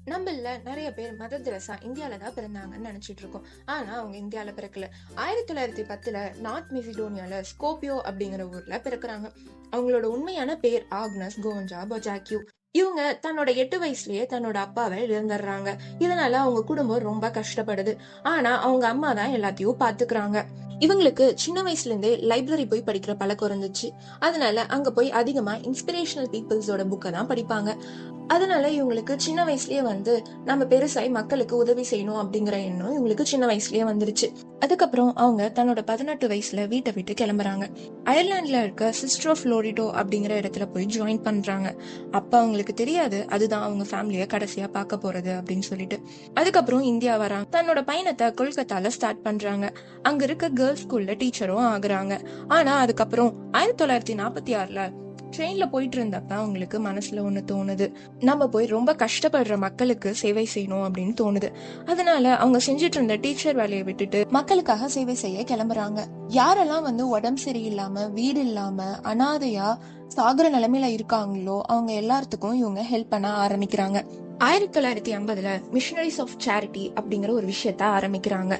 நம்மள நிறைய பேர் மதர் தெரசா இந்தியால தான் பிறந்தாங்கன்னு நினைச்சிட்டு இருக்கோம். ஆனா அவங்க இந்தியால பிறக்கல. 1910 நார்த் மெசிடோனியால ஸ்கோபியோ அப்படிங்கிற ஊர்ல பிறக்குறாங்க. அவங்களோட உண்மையான பேர் ஆக்னஸ் கோஞ்சா பொஜாக்யூ. இவங்க தன்னோட 8 வயசுலயே தன்னோட அப்பாவை இழந்துடுறாங்க. இதனால அவங்க குடும்பம் ரொம்ப கஷ்டப்படுது. ஆனா அவங்க அம்மா தான் எல்லாத்தையும் பாத்துக்கிறாங்க. இவங்களுக்கு சின்ன வயசுல இருந்தே லைப்ரரி போய் படிக்கிற பழக்கம் இருந்துச்சு. அதனால அங்க போய் அதிகமா இன்ஸ்பிரேஷனல் பீப்புள்ஸோட புக்கை தான் படிப்பாங்க. அதனால இவங்களுக்கு சின்ன வயசுலயே நம்ம பெருசாய் மக்களுக்கு உதவி செய்யணும் அப்படிங்கிற எண்ணம் இவங்களுக்கு சின்ன வயசுலயே வந்துருச்சு. அதுக்கப்புறம் அவங்க தன்னோட 18 வயசுல வீட்டை விட்டு கிளம்புறாங்க. அயர்லாந்துல இருக்க சிஸ்டர் ஆஃப் லோரிடோ அப்படிங்கிற இடத்துல போய் ஜாயின் பண்றாங்க. அப்ப அவங்களுக்கு தெரியாது அதுதான் அவங்க ஃபேமிலிய கடைசியா பார்க்க போறது அப்படின்னு சொல்லிட்டு. அதுக்கப்புறம் இந்தியா வராங்க. தன்னோட பயணத்தை கொல்கத்தால ஸ்டார்ட் பண்றாங்க. அங்க இருக்க கேர்ள்ஸ் ஸ்கூல்ல டீச்சரும் ஆகுறாங்க. ஆனா அதுக்கப்புறம் 1946ல ட்ரெயின்ல போயிட்டு இருந்தப்ப அவங்களுக்கு மனசுல ஒண்ணு தோணுது. நம்ம போய் ரொம்ப கஷ்டப்படுற மக்களுக்கு சேவை செய்யணும் அப்படின்னு தோணுது. அதனால அவங்க செஞ்சுட்டு இருந்த டீச்சர் வேலையை விட்டுட்டு மக்களுக்காக சேவை செய்ய கிளம்புறாங்க. யாரெல்லாம் உடம்பு சரியில்லாம வீடு இல்லாம அனாதையா சாகுற நிலைமையில இருக்காங்களோ அவங்க எல்லாத்துக்கும் இவங்க ஹெல்ப் பண்ண ஆரம்பிக்கிறாங்க. 1950ல மிஷனரிஸ் ஆஃப் சேரிட்டி அப்படிங்கிற ஒரு விஷயத்த ஆரம்பிக்கிறாங்க.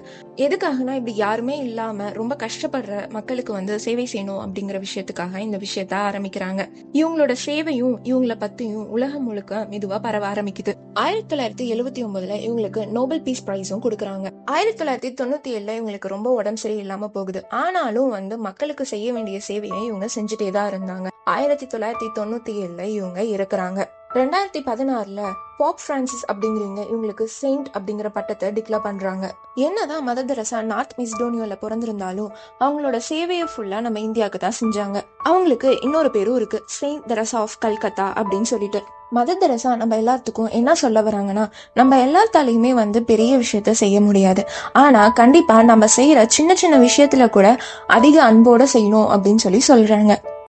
எதுக்காகனா இப்படி யாருமே இல்லாம ரொம்ப கஷ்டப்படுற மக்களுக்கு சேவை செய்யணும் அப்படிங்கிற விஷயத்துக்காக இந்த விஷயத்த ஆரம்பிக்கிறாங்க. இவங்களோட சேவையும் இவங்கள பத்தியும் உலகம் முழுக்க மெதுவா பரவ ஆரம்பிக்குது. 1979ல இவங்களுக்கு நோபல் பீஸ் பிரைஸும் கொடுக்குறாங்க. 1997ல இவங்களுக்கு ரொம்ப உடம்பு சரியில்லாம போகுது. ஆனாலும் மக்களுக்கு செய்ய வேண்டிய சேவையை இவங்க செஞ்சுட்டே தான் இருந்தாங்க. 1997ல இவங்க இறக்குறாங்க. 2016ல பாப் பிரான்சிஸ் அப்படிங்கிறவங்க இவங்களுக்கு செயின்ட் அப்படிங்கிற பட்டத்தை டிக்ளேர் பண்றாங்க. என்னதான் மதர் தெரசா நார்த் மெசிடோனியால பிறந்திருந்தாலும் அவங்களோட சேவையை ஃபுல்லா நம்ம இந்தியாவுக்கு தான் செஞ்சாங்க. அவங்களுக்கு இன்னொரு பேரும் இருக்கு, செயின்ட் தெரசா ஆஃப் கல்கத்தா அப்படின்னு சொல்லிட்டு. மதர் தெரசா நம்ம எல்லாத்துக்கும் என்ன சொல்ல வராங்கன்னா, நம்ம எல்லாத்தாலையுமே பெரிய விஷயத்த செய்ய முடியாது. ஆனா கண்டிப்பா நம்ம செய்யற சின்ன சின்ன விஷயத்துல கூட அதிக அன்போட செய்யணும் அப்படின்னு சொல்றாங்க.